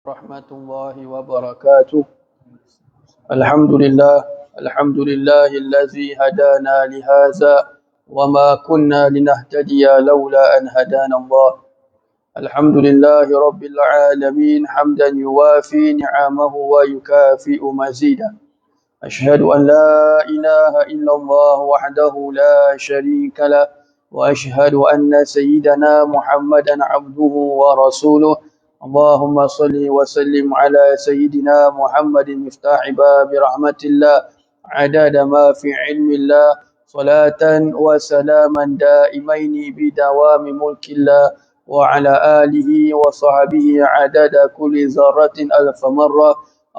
Warahmatullahi wabarakatuh. Alhamdulillah, alhamdulillahillazi hadana lihaza wa ma kunna linahtadiya laula an hadana Allah. Alhamdulillahi rabbil alamin hamdan yuwafi ni'amahu wa yukafi'u mazida. Ashhadu an la ilaha illallah wahdahu la sharika lah wa ashhadu anna sayyidana Muhammadan abduhu wa rasuluh. اللهم صل وسلم على سيدنا محمد مفتاح باب رحمة الله عدد ما في علم الله صلاة وسلاما دائمين بدوام ملك الله وعلى آله وصحبه عدد كل ذرة ألف مرة.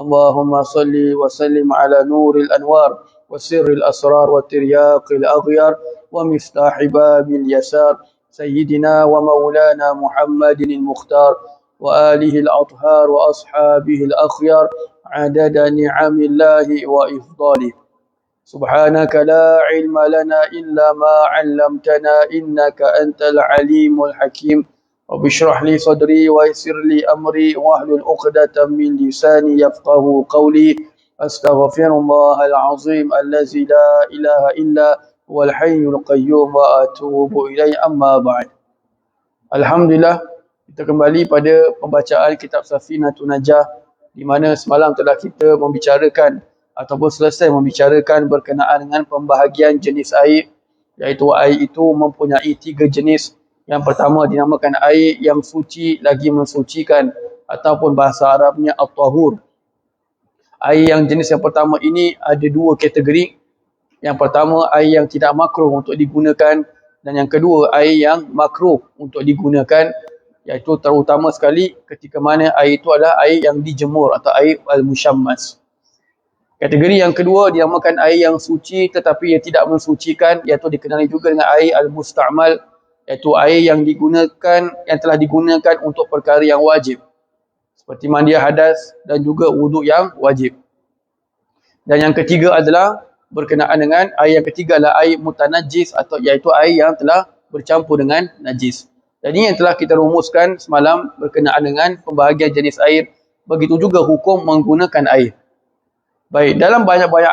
اللهم صل وسلم على نور الأنوار وسر الأسرار والترياق الأغيار ومفتاح باب اليسار سيدنا ومولانا محمد المختار وآله الأطهار وأصحابه الأخيار عدد نعم الله وإفضاله. سبحانك لا علم لنا إلا ما علمتنا إنك أنت العليم الحكيم. رب اشرح لي صدري ويسر لي أمري واحلل عقدة من لساني يفقه قولي. أستغفر الله العظيم الذي لا إله إلا هو الحي القيوم وأتوب إليه. أما بعد. Alhamdulillah, kita kembali pada pembacaan kitab Safinatun Najah, di mana semalam telah kita membicarakan ataupun selesai membicarakan berkenaan dengan pembahagian jenis air, iaitu air itu mempunyai 3 jenis. Yang pertama dinamakan air yang suci lagi mensucikan, ataupun bahasa Arabnya at-tahur. Air yang jenis yang pertama ini ada 2 kategori. Yang pertama air yang tidak makruh untuk digunakan, dan yang kedua air yang makruh untuk digunakan, iaitu terutama sekali ketika mana air itu adalah air yang dijemur atau air al-musyammas. Kategori yang kedua dinamakan air yang suci tetapi ia tidak mensucikan, iaitu dikenali juga dengan air al-musta'mal, iaitu air yang digunakan, yang telah digunakan untuk perkara yang wajib, seperti mandi hadas dan juga wuduk yang wajib. Dan yang ketiga adalah berkenaan dengan air yang ketiga adalah air mutanajjis, atau iaitu air yang telah bercampur dengan najis. Jadi yang telah kita rumuskan semalam berkenaan dengan pembahagian jenis air, begitu juga hukum menggunakan air. Baik, dalam banyak-banyak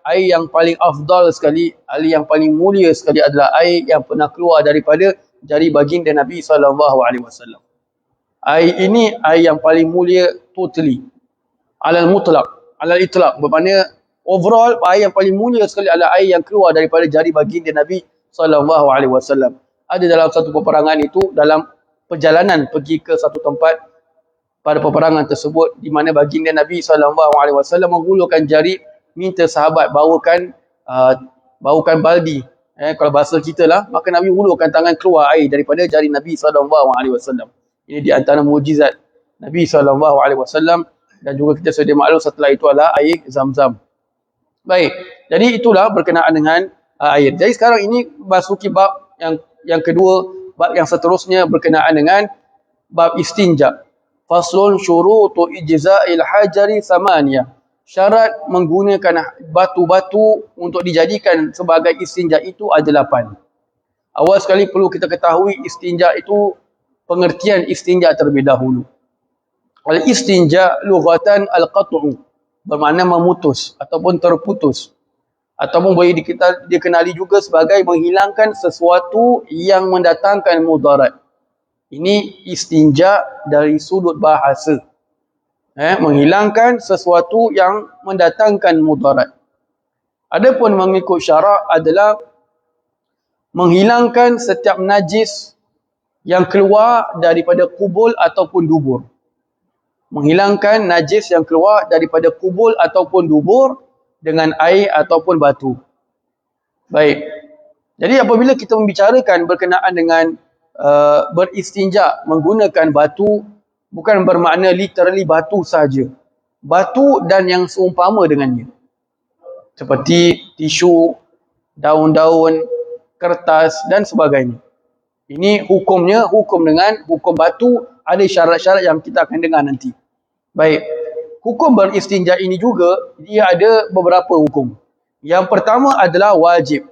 air yang paling afdal sekali, air yang paling mulia sekali adalah air yang pernah keluar daripada jari baginda Nabi SAW. Air ini air yang paling mulia totally, alal mutlaq, alal itlaq, bermakna overall air yang paling mulia sekali adalah air yang keluar daripada jari baginda Nabi SAW. Ada dalam satu peperangan itu, dalam perjalanan pergi ke satu tempat pada peperangan tersebut, di mana baginda Nabi SAW menghulurkan jari, minta sahabat bawakan baldi. Kalau bahasa kita lah, maka Nabi hulurkan tangan, keluar air daripada jari Nabi SAW. Ini di antara mukjizat Nabi SAW, dan juga kita sedia maklum setelah itu adalah air Zam-Zam. Baik, jadi itulah berkenaan dengan air. Jadi sekarang ini masuki bab yang kedua, bab yang seterusnya berkenaan dengan bab istinja. Faslun syurutu ijza'il hajari samaniyah. Syarat menggunakan batu-batu untuk dijadikan sebagai istinja itu ada 8. Awal sekali perlu kita ketahui istinja itu, pengertian istinja terlebih dahulu. Al-istinja lughatan al-qat'u, bermakna memutus ataupun terputus, ataupun boleh dikenali juga sebagai menghilangkan sesuatu yang mendatangkan mudarat. Ini istinja dari sudut bahasa, menghilangkan sesuatu yang mendatangkan mudarat. Adapun mengikut syarak adalah menghilangkan setiap najis yang keluar daripada kubul ataupun dubur. Menghilangkan najis yang keluar daripada kubul ataupun dubur dengan air ataupun batu. Baik. Jadi apabila kita membicarakan berkenaan dengan beristinja menggunakan batu, bukan bermakna literally batu saja. Batu dan yang seumpama dengannya, seperti tisu, daun-daun, kertas dan sebagainya. Ini hukumnya, hukum dengan hukum batu, ada syarat-syarat yang kita akan dengar nanti. Baik, hukum beristinja ini juga, dia ada beberapa hukum. Yang pertama adalah wajib.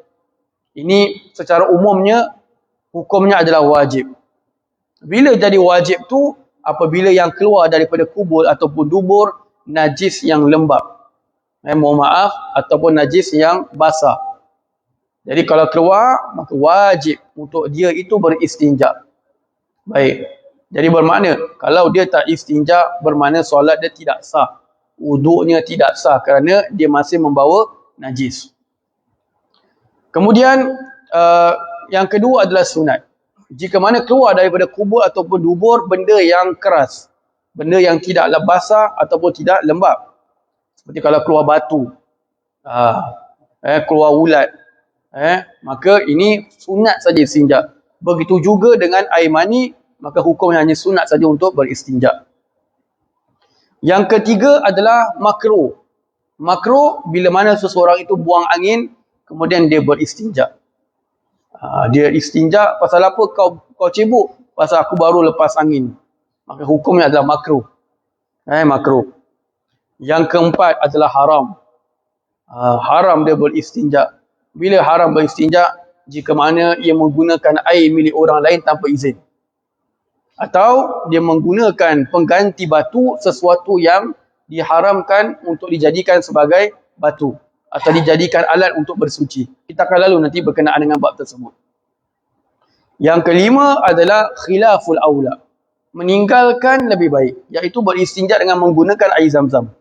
Ini secara umumnya, hukumnya adalah wajib. Bila jadi wajib tu, apabila yang keluar daripada kubur ataupun dubur najis yang lembab. Mohon maaf, ataupun najis yang basah. Jadi kalau keluar, maka wajib untuk dia itu beristinja. Baik. Jadi bermakna, kalau dia tak istinja, bermakna solat dia tidak sah. Wuduknya tidak sah kerana dia masih membawa najis. Kemudian, yang kedua adalah sunat. Jika mana keluar daripada kubur ataupun dubur benda yang keras, benda yang tidaklah basah ataupun tidak lembab. Seperti kalau keluar batu, keluar ulat, maka ini sunat saja istinja. Begitu juga dengan air mani, maka hukumnya hanya sunat saja untuk beristinja. Yang ketiga adalah makruh. Makruh bila mana seseorang itu buang angin, kemudian dia beristinja. Dia istinja pasal apa? Kau cebok? Pasal aku baru lepas angin. Maka hukumnya adalah makruh. Makruh. Yang keempat adalah haram. Haram dia beristinja. Bila haram beristinja? Jika mana ia menggunakan air milik orang lain tanpa izin. Atau dia menggunakan pengganti batu sesuatu yang diharamkan untuk dijadikan sebagai batu. Atau dijadikan alat untuk bersuci. Kita akan lalu nanti berkenaan dengan bab tersebut. Yang kelima adalah khilaful aula. Meninggalkan lebih baik. Iaitu beristinja dengan menggunakan air zam-zam.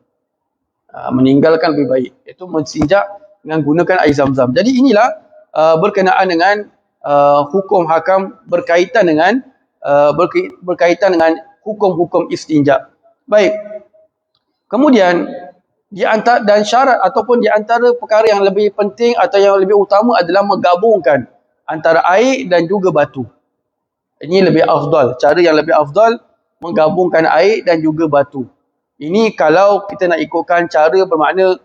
Meninggalkan lebih baik. Iaitu beristinja dengan gunakan air zam-zam. Jadi inilah berkenaan dengan hukum hakam berkaitan dengan hukum-hukum istinja. Baik. Kemudian di antara dan syarat ataupun di antara perkara yang lebih penting atau yang lebih utama adalah menggabungkan antara air dan juga batu. Ini lebih afdal. Cara yang lebih afdal menggabungkan air dan juga batu. Ini kalau kita nak ikutkan cara bermakna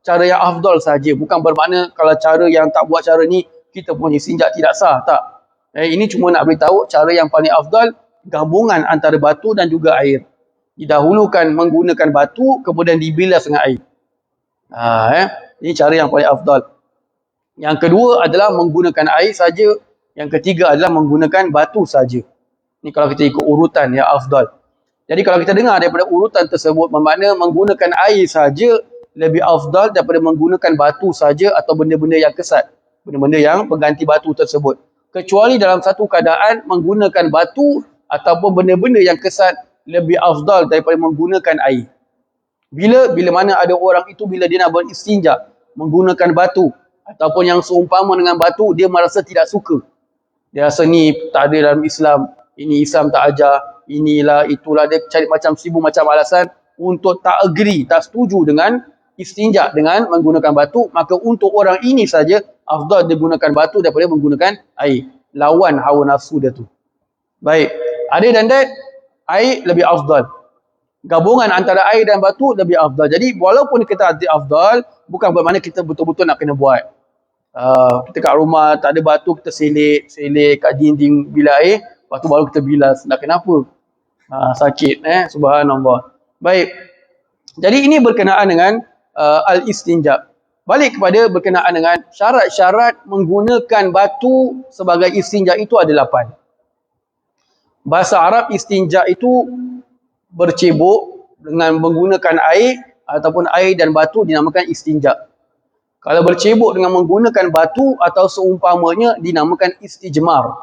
cara yang afdal saja, bukan bermakna kalau cara yang tak buat cara ni kita punya istinja tidak sah, tak. Ini cuma nak beritahu cara yang paling afdal gabungan antara batu dan juga air. Didahulukan menggunakan batu, kemudian dibilas dengan air. Ini cara yang paling afdal. Yang kedua adalah menggunakan air saja. Yang ketiga adalah menggunakan batu saja. Ini kalau kita ikut urutan yang afdal. Jadi kalau kita dengar daripada urutan tersebut, bermakna menggunakan air saja lebih afdal daripada menggunakan batu saja atau benda-benda yang kesat. Benda-benda yang pengganti batu tersebut. Kecuali dalam satu keadaan menggunakan batu ataupun benda-benda yang kesat lebih afdal daripada menggunakan air. Bila mana ada orang itu bila dia nak beristinja menggunakan batu ataupun yang seumpama dengan batu, dia merasa tidak suka. Dia rasa ni tak ada dalam Islam, ini Islam tak ajar, inilah itulah, dia cari macam 1000 macam alasan untuk tak agree, tak setuju dengan istinja dengan menggunakan batu. Maka untuk orang ini saja afdal dia gunakan batu daripada menggunakan air. Lawan hawa nafsu dia tu. Baik, other than that, air lebih afdal. Gabungan antara air dan batu lebih afdal. Jadi walaupun kita ada afdal, bukan bermakna kita betul-betul nak kena buat. Kita kat rumah tak ada batu, kita selik kat dinding bilik air, lepas tu baru kita bilas. Nak kenapa? Sakit, subhanallah. Baik. Jadi ini berkenaan dengan al-istinja. Balik kepada berkenaan dengan syarat-syarat menggunakan batu sebagai istinja itu ada 8. Bahasa Arab istinja itu bercebok dengan menggunakan air ataupun air dan batu dinamakan istinja. Kalau bercebok dengan menggunakan batu atau seumpamanya dinamakan istijmar.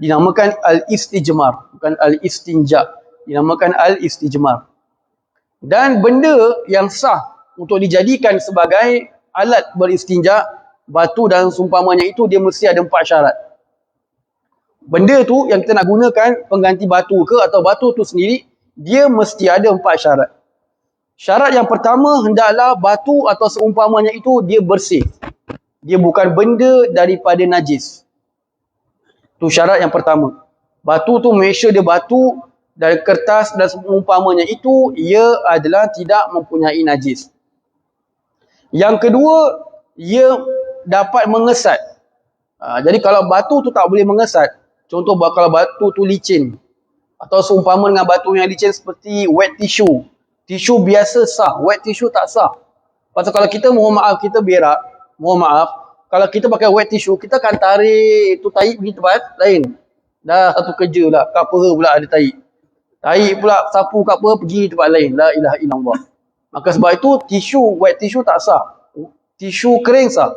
Dinamakan al-istijmar, bukan al-istinja. Dinamakan al-istijmar. Dan benda yang sah untuk dijadikan sebagai alat beristinja, batu dan seumpamanya itu dia mesti ada 4 syarat. Benda tu yang kita nak gunakan pengganti batu ke atau batu tu sendiri, dia mesti ada 4 syarat. Syarat yang pertama, hendaklah batu atau seumpamanya itu dia bersih. Dia bukan benda daripada najis. Itu syarat yang pertama. Batu tu make sure dia batu dari kertas dan seumpamanya itu, ia adalah tidak mempunyai najis. Yang kedua, ia dapat mengesat. Jadi kalau batu tu tak boleh mengesat, contoh kalau batu tu licin, atau seumpama dengan batu yang licin seperti wet tissue. Tisu biasa sah, wet tissue tak sah. Pasal kalau kita, mohon maaf, kita berak, mohon maaf, kalau kita pakai wet tissue, kita akan tarik tu tahi pergi tempat lain. Dah satu kerja lah. Kapera pula ada tahi. Tahi pula sapu kapera pergi tempat lain. La ilaha illallah. Maka sebab itu wet tisu tak sah. Tisu kering sah.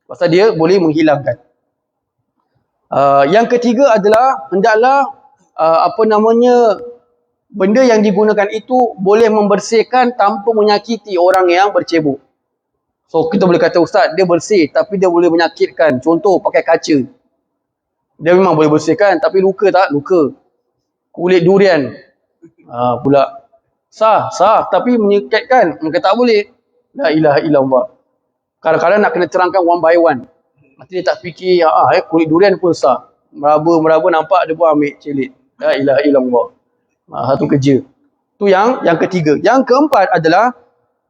Pasal dia boleh menghilangkan. Yang ketiga adalah hendaklah benda yang digunakan itu boleh membersihkan tanpa menyakiti orang yang bercebok. So kita boleh kata ustaz dia bersih tapi dia boleh menyakitkan. Contoh pakai kaca. Dia memang boleh bersihkan tapi luka tak? Luka. Kulit durian. Pula sah tapi menyakitkan. Maka tak boleh. La ilaha illallah. Kadang-kadang nak kena terangkan one by one. Nanti dia tak fikir, kulit durian pun sah. Meraba nampak dia pun ambil celit. La ilaha illallah. Satu kerja. Itu yang ketiga. Yang keempat adalah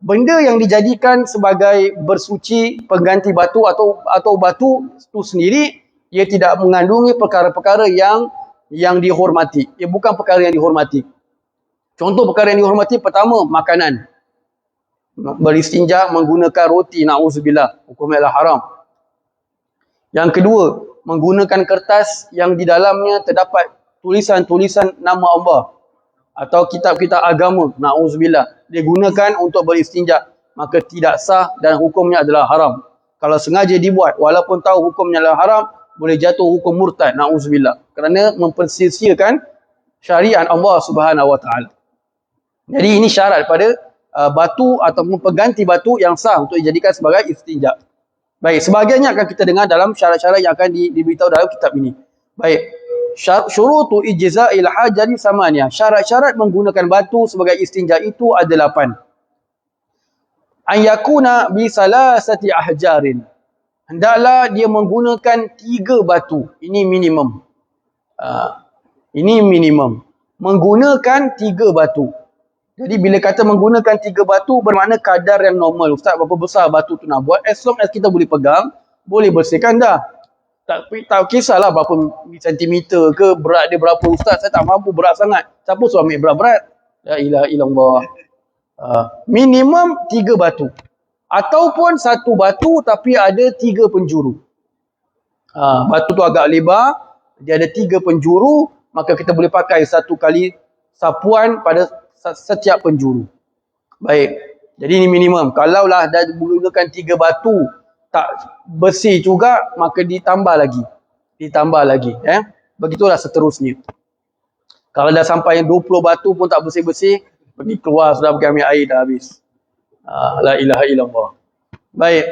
benda yang dijadikan sebagai bersuci, pengganti batu atau batu itu sendiri, ia tidak mengandungi perkara-perkara yang dihormati. Ia bukan perkara yang dihormati. Contoh perkara yang dihormati pertama, makanan. Beristinja menggunakan roti, na'udzubillah, hukumnya adalah haram. Yang kedua, menggunakan kertas yang di dalamnya terdapat tulisan-tulisan nama Allah atau kitab-kitab agama, na'udzubillah, digunakan untuk beristinja, maka tidak sah dan hukumnya adalah haram. Kalau sengaja dibuat walaupun tahu hukumnya adalah haram, boleh jatuh hukum murtad, na'udzubillah, kerana mempersia-siakan syariat Allah Subhanahu wa taala. Jadi ini syarat pada batu ataupun pengganti batu yang sah untuk dijadikan sebagai istinja. Baik, sebahagiannya akan kita dengar dalam syarat-syarat yang akan diberitahu dalam kitab ini. Baik, syurutu ijza'il hajari samania. Syarat-syarat menggunakan batu sebagai istinja itu ada 8. An yakuna bi salasati ahjarin. Hendaklah dia menggunakan 3 batu. Ini minimum. Ini minimum. Menggunakan 3 batu. Jadi bila kata menggunakan 3 batu bermakna kadar yang normal. Ustaz, berapa besar batu tu nak buat? As long as kita boleh pegang, boleh bersihkan dah. Tak kisahlah berapa sentimeter ke, berat dia berapa. Ustaz, saya tak mampu berat sangat. Siapa suruh ambil berat-berat? La ilaha illallah. Minimum 3 batu. Ataupun 1 batu tapi ada 3 penjuru. Batu tu agak lebar, dia ada 3 penjuru, maka kita boleh pakai 1 kali sapuan pada setiap penjuru. Baik. Jadi ini minimum. Kalaulah dah menggunakan 3 batu tak bersih juga, maka ditambah lagi. Begitulah seterusnya. Kalau dah sampai 20 batu pun tak bersih-bersih, pergi keluar sudah pergi ambil air dah habis. La ilaha illallah. Baik.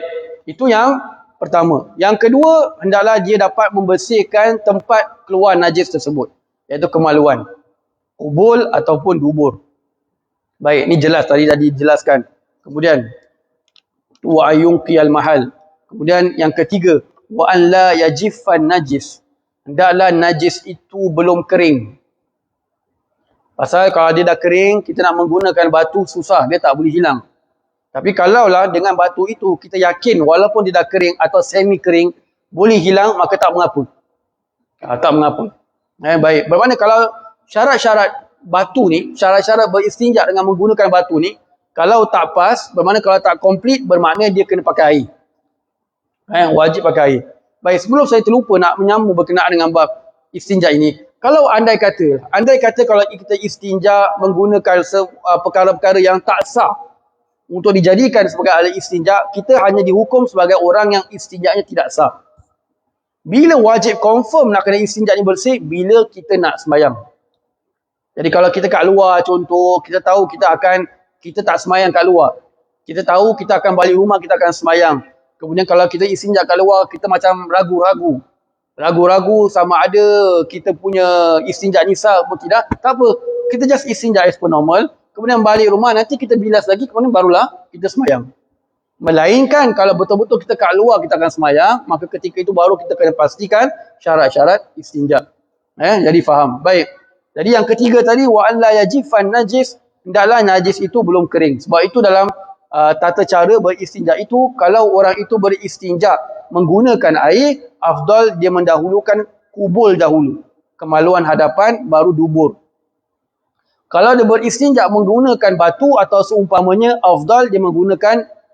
Itu yang pertama. Yang kedua, hendaklah dia dapat membersihkan tempat keluar najis tersebut, iaitu kemaluan, kubul ataupun dubur. Baik, ni jelas tadi dijelaskan. Kemudian wa ayunqiyal mahal. Kemudian yang ketiga, wa an la yajiffan najis. Hendaklah najis itu belum kering. Pasal kalau dia dah kering, kita nak menggunakan batu susah, dia tak boleh hilang. Tapi kalaulah dengan batu itu kita yakin walaupun dia dah kering atau semi kering boleh hilang, maka tak mengapa. Tak mengapa. Baik. Bermakna kalau syarat-syarat batu ni, syarat-syarat beristinja dengan menggunakan batu ni, kalau tak pas, bermakna kalau tak komplit, bermakna dia kena pakai air. Wajib pakai air. Baik, sebelum saya terlupa nak menyambung berkenaan dengan bab istinja ini. Kalau andai kata kalau kita istinja menggunakan perkara-perkara yang tak sah untuk dijadikan sebagai alat istinja, kita hanya dihukum sebagai orang yang istinjanya tidak sah. Bila wajib confirm nak kena istinja ni bersih? Bila kita nak sembahyang. Jadi kalau kita kat luar, contoh, kita tahu kita tak semayang kat luar. Kita tahu kita akan balik rumah, kita akan semayang. Kemudian kalau kita istinja kat luar, kita macam ragu-ragu. Ragu-ragu sama ada kita punya istinja ni sah atau tidak. Tak apa, kita just istinja as per normal. Kemudian balik rumah, nanti kita bilas lagi, kemudian barulah kita semayang. Melainkan kalau betul-betul kita kat luar, kita akan semayang, maka ketika itu baru kita kena pastikan syarat-syarat istinja. Jadi faham. Baik. Jadi yang ketiga tadi, wa an la yajifan najis, hendaklah najis itu belum kering. Sebab itu dalam tata cara beristinja itu, kalau orang itu beristinja menggunakan air, afdal dia mendahulukan kubul dahulu. Kemaluan hadapan, baru dubur. Kalau dia beristinja menggunakan batu atau seumpamanya, afdal dia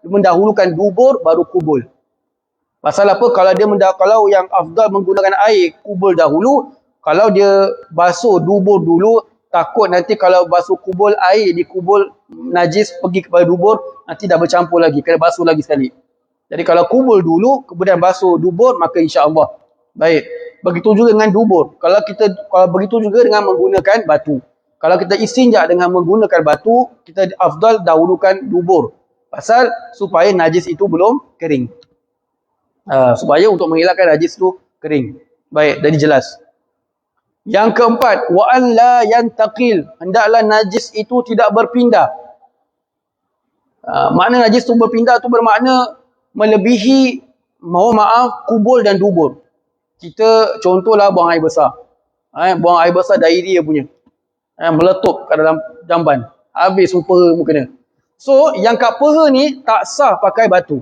mendahulukan dubur, baru kubul. Pasal apa? Kalau yang afdal menggunakan air, kubul dahulu, Kalau dia basuh dubur dulu, takut nanti kalau basuh kubul, air di kubul najis pergi kepada dubur, nanti dah bercampur lagi, kena basuh lagi sekali. Jadi kalau kubul dulu, kemudian basuh dubur, maka insya-Allah baik. Begitu juga dengan dubur. Kalau begitu juga dengan menggunakan batu. Kalau kita istinja dengan menggunakan batu, kita afdal dahulukan dubur. Pasal supaya najis itu belum kering. Supaya untuk menghilangkan najis itu kering. Baik, jadi jelas. Yang keempat, wa an la yantaqil, hendaklah najis itu tidak berpindah. Makna najis itu berpindah itu bermakna melebihi, mohon maaf, kubul dan dubur. Kita contohlah buang air besar. Buang air besar diarrhea punya. Meletup kat dalam jamban. Habis rupa mu kena. So, yang kat peha ni tak sah pakai batu.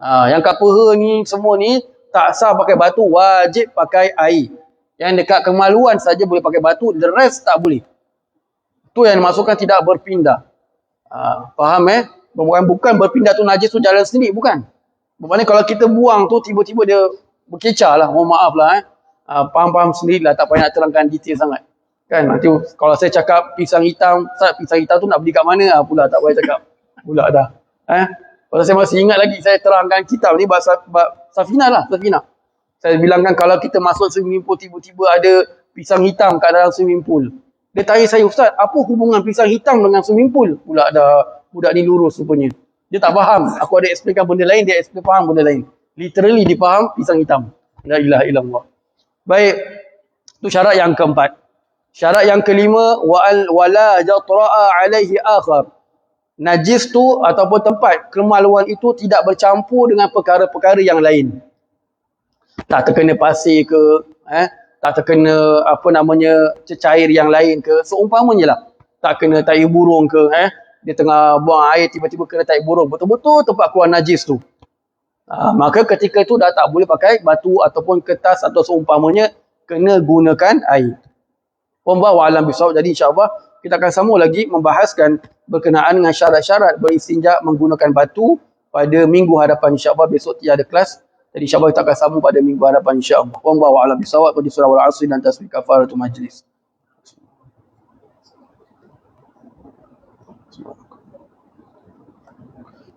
Yang kat peha ni semua ni tak sah pakai batu, wajib pakai air. Yang dekat kemaluan saja boleh pakai batu, the rest tak boleh. Itu yang dimaksudkan tidak berpindah. Faham Bukan berpindah tu najis tu jalan sendiri, bukan. Bermakna kalau kita buang tu tiba-tiba dia berkecah lah, mohon maaf lah. Faham-faham sendirilah, tak payah nak terangkan detail sangat. Kan nanti kalau saya cakap pisang hitam tu nak beli kat mana pula, tak payah cakap. Pula dah. Kalau saya masih ingat lagi, saya terangkan kitab ni bab Safina lah, Safina. Saya bilangkan kalau kita masuk swimming pool, tiba-tiba ada pisang hitam kat dalam swimming pool. Dia tanya saya, Ustaz, apa hubungan pisang hitam dengan swimming pool? Pula dah, budak ni lurus rupanya. Dia tak faham. Aku ada explainkan benda lain, dia explain faham benda lain. Literally dia faham pisang hitam. La ilaha illallah. Baik, itu syarat yang keempat. Syarat yang kelima, wala jatra'a alaihi akhar. Najis tu ataupun tempat kemaluan itu tidak bercampur dengan perkara-perkara yang lain. Tak terkena pasir ke, tak terkena cecair yang lain ke, seumpamanya lah. Tak kena tahi burung ke, dia tengah buang air tiba-tiba kena tahi burung, betul-betul tempat keluar najis tu. Maka ketika itu dah tak boleh pakai batu ataupun kertas atau seumpamanya, kena gunakan air. Wallahu a'lam bishawab. Jadi insya-Allah kita akan sambung lagi membahaskan berkenaan dengan syarat-syarat beristinja menggunakan batu pada minggu hadapan, insya-Allah. Besok tidak ada kelas. Jadi insya-Allah kita akan sambung pada minggu hadapan, insya-Allah. Wallahu a'lam bishawab. Di surah Al-'Asr dan tasbih kafaratul majlis.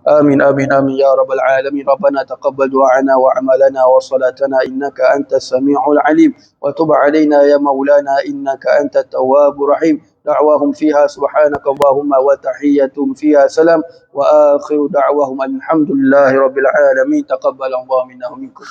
آمين آمين آمين يا رب العالمين. ربنا تقبل دعاءنا وأعمالنا وصلاتنا إنك أنت السميع العليم وتب علينا يا مولانا إنك أنت التواب الرحيم. دعواهم فيها سبحانك اللهم وتحيتهم فيها سلام وآخر دعواهم الحمد لله رب العالمين. تقبل الله منا ومنكم.